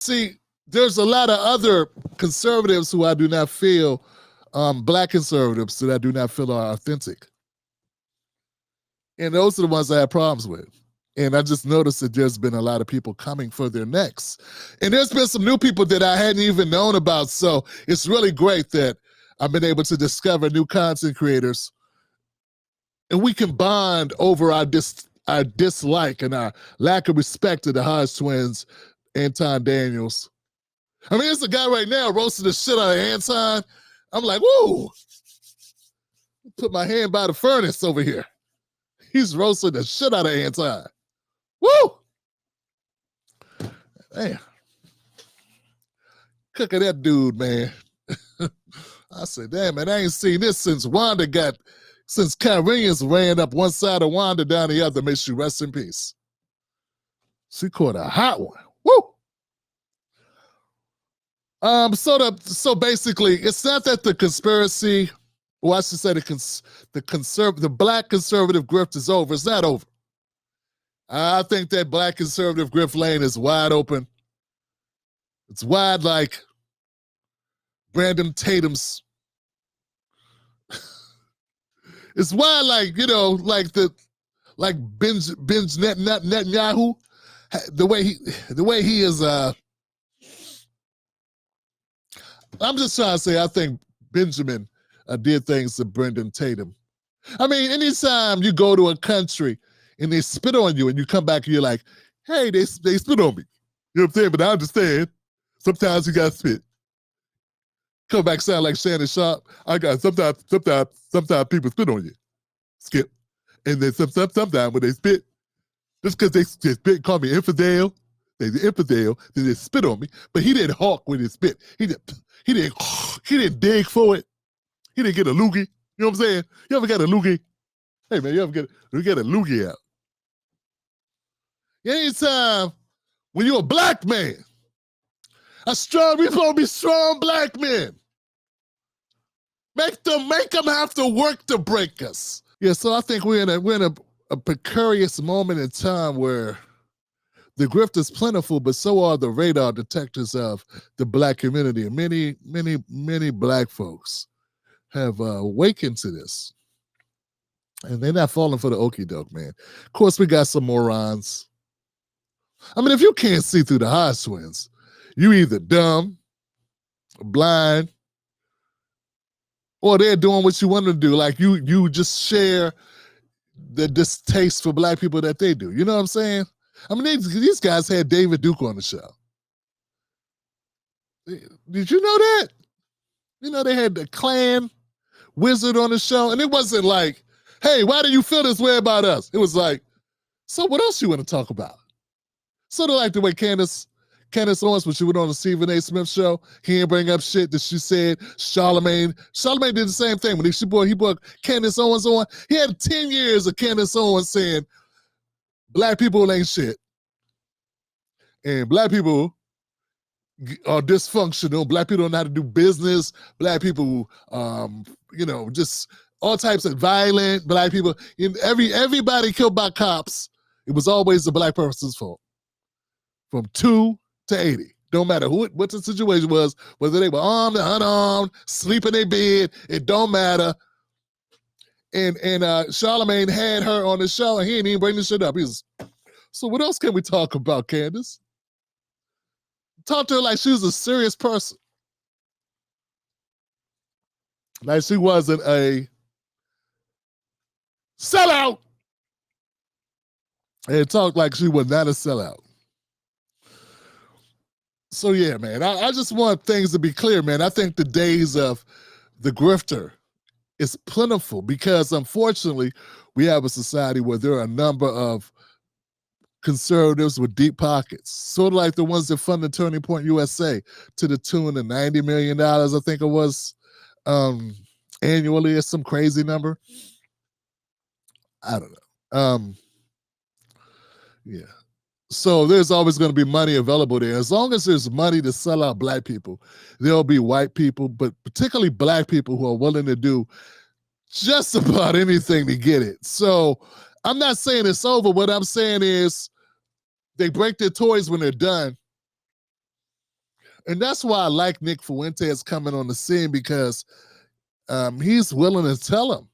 See, there's a lot of other conservatives who I do not feel, black conservatives that I do not feel are authentic. And those are the ones I have problems with. And I just noticed that there's been a lot of people coming for their necks. And there's been some new people that I hadn't even known about. So it's really great that I've been able to discover new content creators. And we can bond over our dislike and our lack of respect to the Hodge twins, Anton Daniels. I mean, there's a guy right now roasting the shit out of Anton. I'm like, whoa. Put my hand by the furnace over here. He's roasting the shit out of Anton. Woo! Man. Cook at that dude, man. I said, damn, man, I ain't seen this since Kyrenians ran up one side of Wanda down the other. May she rest in peace. She caught a hot one. Woo! So basically, it's not that the conspiracy, or I should say the Black Conservative Grift is over. It's not over. I think that Black Conservative Grift lane is wide open. It's wide like Brandon Tatum's. It's wide like, like Benj Netanyahu. The way he is, I'm just trying to say, I think Benjamin did things to Brendan Tatum. I mean, anytime you go to a country and they spit on you and you come back and you're like, hey, they spit on me. You know what I'm saying? But I understand. Sometimes you got to spit. Come back sound like Shannon Sharp. Sometimes people spit on you. Skip. And then sometimes when they spit, just because they spit, call me infidel. They're infidel, then they spit on me. But he didn't hawk when he spit. He didn't dig for it. He didn't get a loogie. You know what I'm saying? You ever got a loogie? Hey man, you ever get a loogie out? Anytime when you're a black man, we're supposed to be strong black men. Make them have to work to break us. Yeah, so I think we're in a precarious moment in time where the grift is plentiful, but so are the radar detectors of the black community. And many black folks have awakened to this. And they're not falling for the okie doke, man. Of course, we got some morons. I mean, if you can't see through the Hodge twins, you either dumb, blind, or they're doing what you want to do. Like you just share the distaste for black people that they do. You know what I'm saying? I mean, these guys had David Duke on the show. Did you know that? You know, they had the Klan wizard on the show, and it wasn't like, hey, why do you feel this way about us? It was like, so what else you want to talk about? Sort of like the way Candace Owens, when she went on the Stephen A. Smith show, he didn't bring up shit that she said. Charlamagne did the same thing. When he brought Candace Owens on, he had 10 years of Candace Owens saying, black people ain't shit. And black people are dysfunctional. Black people don't know how to do business. Black people, just all types of violent black people. Everybody killed by cops, it was always the black person's fault. From 2 to 80. Don't matter what the situation was, whether they were armed or unarmed, sleep in their bed, it don't matter. And Charlamagne had her on the show, and he didn't even bring this shit up. He was, so what else can we talk about, Candace? Talk to her like she was a serious person. Like she wasn't a sellout. And talk like she was not a sellout. So yeah, man, I just want things to be clear, man. I think the days of the grifter is plentiful because unfortunately we have a society where there are a number of conservatives with deep pockets, sort of like the ones that funded Turning Point USA to the tune of $90 million, I think it was, annually. It's some crazy number. I don't know. Yeah. So there's always going to be money available there. As long as there's money to sell out black people, there'll be white people, but particularly black people who are willing to do just about anything to get it. So I'm not saying it's over. What I'm saying is they break their toys when they're done. And that's why I like Nick Fuentes coming on the scene, because he's willing to tell him,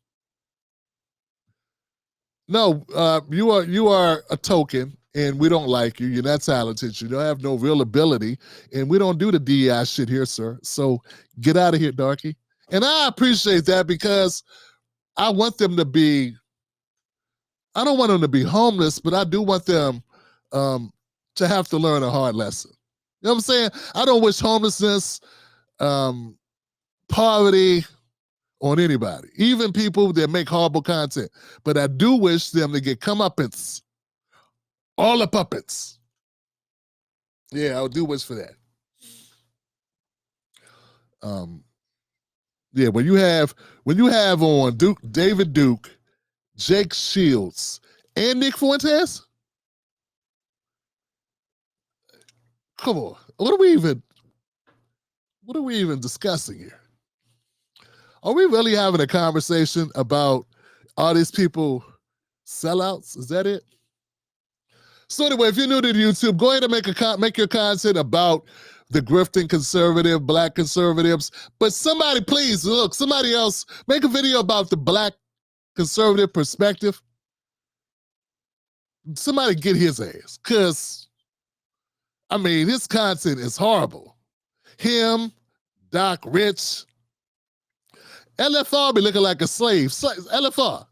no, you are a token, and we don't like you. You're not talented. You don't have no real ability, and we don't do the DEI shit here, sir. So get out of here, darky. And I appreciate that, because I want them to be, I don't want them to be homeless, but I do want them to have to learn a hard lesson. You know what I'm saying? I don't wish homelessness, poverty on anybody, even people that make horrible content. But I do wish them to get comeuppance, all the puppets. Yeah, I do wish for that. Yeah, when you have on David Duke, Jake Shields, and Nick Fuentes, come on, what are we even discussing here? Are we really having a conversation about all these people sellouts? Is that it? So anyway, if you're new to YouTube, go ahead and make your content about the grifting conservative, black conservatives. But somebody, please, look, somebody else, make a video about the black conservative perspective. Somebody get his ass, because, I mean, his content is horrible. Him, Doc Rich, LFR be looking like a slave. LFR.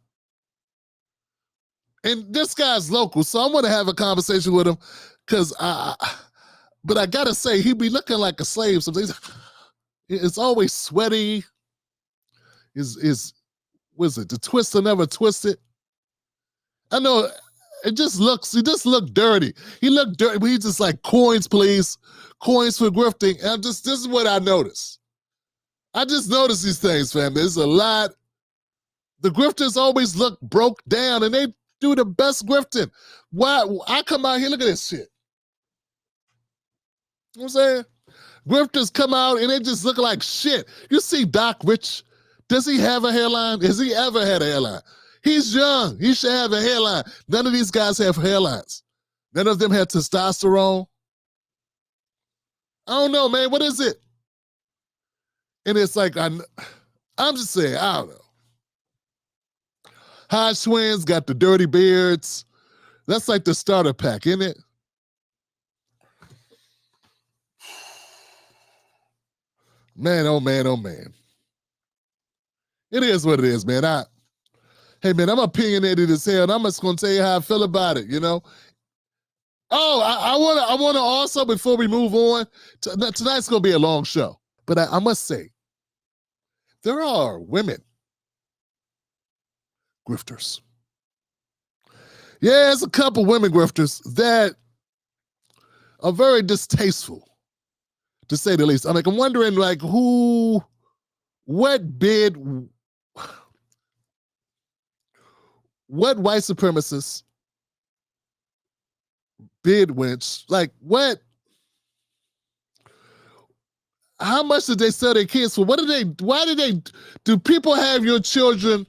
And this guy's local, so I want to have a conversation with him, because but I gotta say, he be looking like a slave sometimes. It's always sweaty. Was it the twister never twisted? I know he just looked dirty. He looked dirty, but he's just like, coins, please. Coins for grifting. And this is what I noticed. I just noticed these things, fam. There's a lot. The grifters always look broke down, and they do the best grifting. Why? I come out here, look at this shit. You know what I'm saying? Grifters come out, and they just look like shit. You see Doc Rich, does he have a hairline? Has he ever had a hairline? He's young. He should have a hairline. None of these guys have hairlines. None of them have testosterone. I don't know, man. What is it? And it's like, I'm just saying, I don't know. Hodge twins got the dirty beards. That's like the starter pack, isn't it? Man, oh man, oh man. It is what it is, man. Hey man, I'm opinionated as hell, and I'm just gonna tell you how I feel about it, you know? Oh, I wanna also, before we move on, tonight's gonna be a long show, but I must say, there are women grifters. Yeah, there's a couple women grifters that are very distasteful, to say the least. I'm wondering, like, what white supremacists bid winch, like, how much did they sell their kids for? Do people have your children?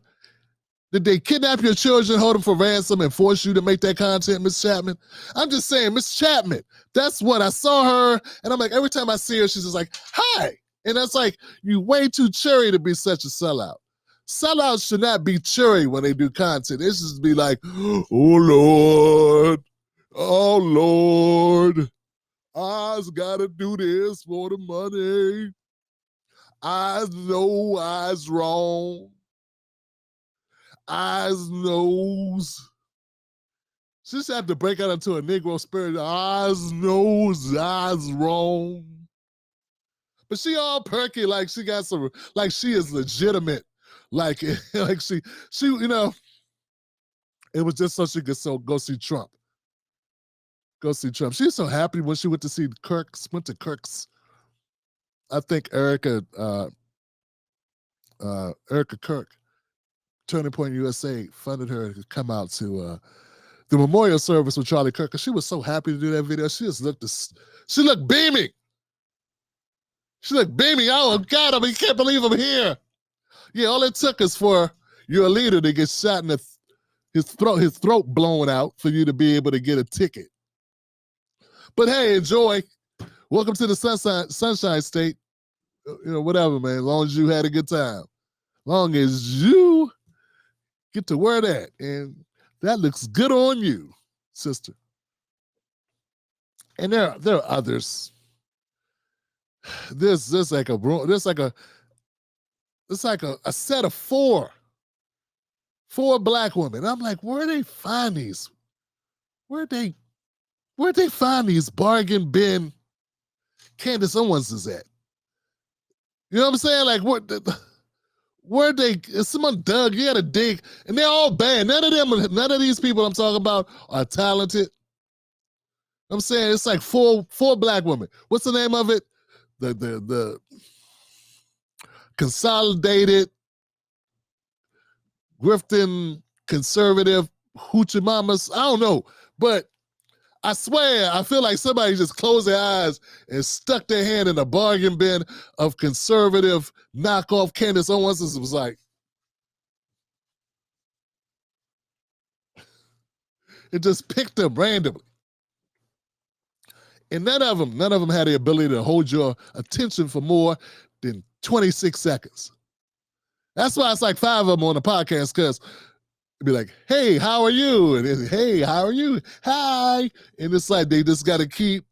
Did they kidnap your children, hold them for ransom, and force you to make that content, Miss Chapman? I'm just saying, Miss Chapman, that's what I saw her, and I'm like, every time I see her, she's just like, hi. And that's like, you way too cherry to be such a sellout. Sellouts should not be cherry when they do content. It should be like, oh Lord, I's gotta do this for the money. I know I's wrong. Eyes knows. She just had to break out into a Negro spirit. Eyes knows, eyes wrong. But she all perky, like she got some, like she is legitimate. Like she, you know, it was just so she could go see Trump. Go see Trump. She was so happy when she went to Kirk's. I think Erica Kirk, Turning Point USA, funded her to come out to the memorial service with Charlie Kirk. She was so happy to do that video. She looked beaming. She looked beaming. Oh God, I can't believe I'm here. Yeah, all it took is for your leader to get shot in his throat blown out for you to be able to get a ticket. But hey, enjoy. welcome to the sunshine state. Whatever, man. As long as you had a good time. Long as you get to wear that. And that looks good on you, sister. And there are others. There's like a set of four black women. I'm like, where they find these? Where'd they find these bargain bin Candace Owens is at? You know what I'm saying? Like, where they? Someone dug. You got to dig, and they're all bad. None of these people I'm talking about are talented. I'm saying it's like four black women. What's the name of it? The Consolidated Grifting Conservative Hoochie Mamas. I don't know, but I swear I feel like somebody just closed their eyes and stuck their hand in a bargain bin of conservative knockoff Candace Owens. It was like, it just picked them randomly. And none of them had the ability to hold your attention for more than 26 seconds. That's why it's like 5 of them on the podcast, because it'd be like, hey, how are you? And it's, hey, how are you? Hi. And it's like they just got to keep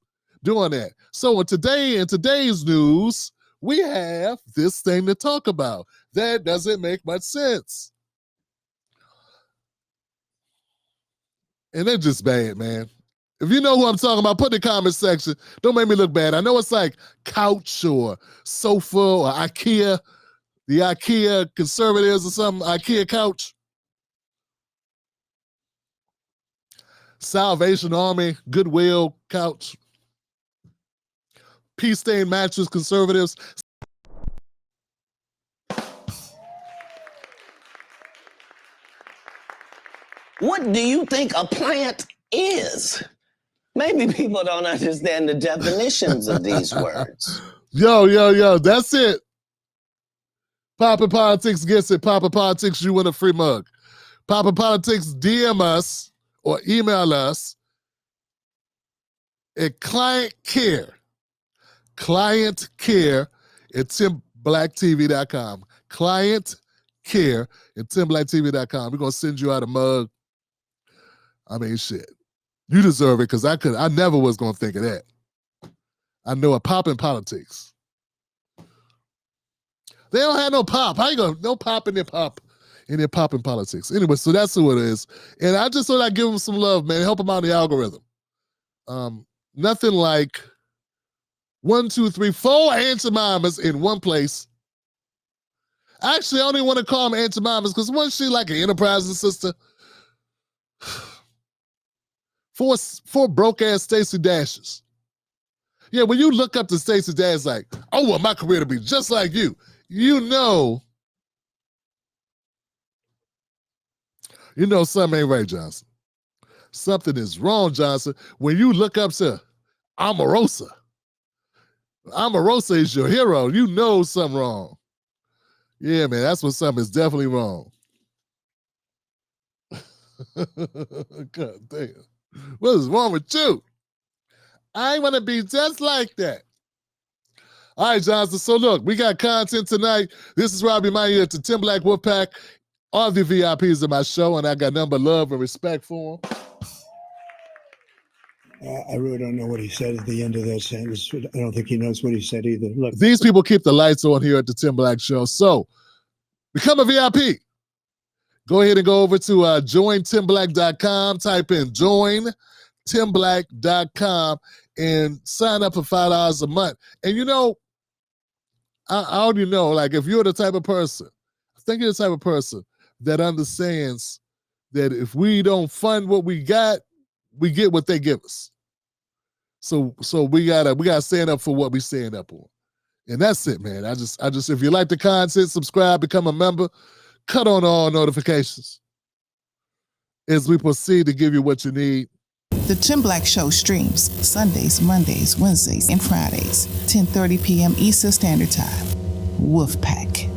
doing that. So in today's news, we have this thing to talk about. That doesn't make much sense. And they're just bad, man. If you know who I'm talking about, put in the comment section. Don't make me look bad. I know it's like couch or sofa or IKEA, the IKEA conservatives or something, IKEA couch. Salvation Army, Goodwill couch. Pea stain mattress conservatives. What do you think a plant is? Maybe people don't understand the definitions of these words. Yo, that's it. Papa Politics gets it. Papa Politics, you win a free mug. Papa Politics, DM us or email us at client care at timblackTV.com. Client care at timblackTV.com. We're going to send you out a mug. I mean, shit. You deserve it, because I never was going to think of that. I know a pop in politics. They don't have no pop. How you going to, no pop in their pop in politics. Anyway, so that's who it is. And I just thought I'd give them some love, man. Help them out in the algorithm. Nothing like 1, 2, 3, 4 Aunt Jemimas in one place. Actually, I only want to call them Aunt Jemimas because wasn't she like an enterprising sister? 4 broke-ass Stacey Dashes. Yeah, when you look up to Stacey Dash, like, I want my career to be just like you. You know something ain't right, Johnson. Something is wrong, Johnson. When you look up to Omarosa is your hero. You know something wrong. Yeah, man, that's what something is definitely wrong. God damn. What is wrong with you? I want to be just like that. All right, Johnson. So look, we got content tonight. This is Robbie Meyer at the Tim Black Wolfpack. All the VIPs of my show, and I got nothing but love and respect for them. I really don't know what he said at the end of that sentence. I don't think he knows what he said either. Look, these people keep the lights on here at the Tim Black Show. So become a VIP. Go ahead and go over to jointimblack.com. Type in jointimblack.com and sign up for $5 a month. And I already know, like, if you're the type of person, I think you're the type of person that understands that if we don't fund what we got, we get what they give us. So we gotta stand up for what we stand up on. And that's it, man. I just if you like the content, subscribe, become a member, cut on all notifications as we proceed to give you what you need. The Tim Black Show streams Sundays, Mondays, Wednesdays, and Fridays, 10:30 p.m. Eastern Standard Time. Wolfpack.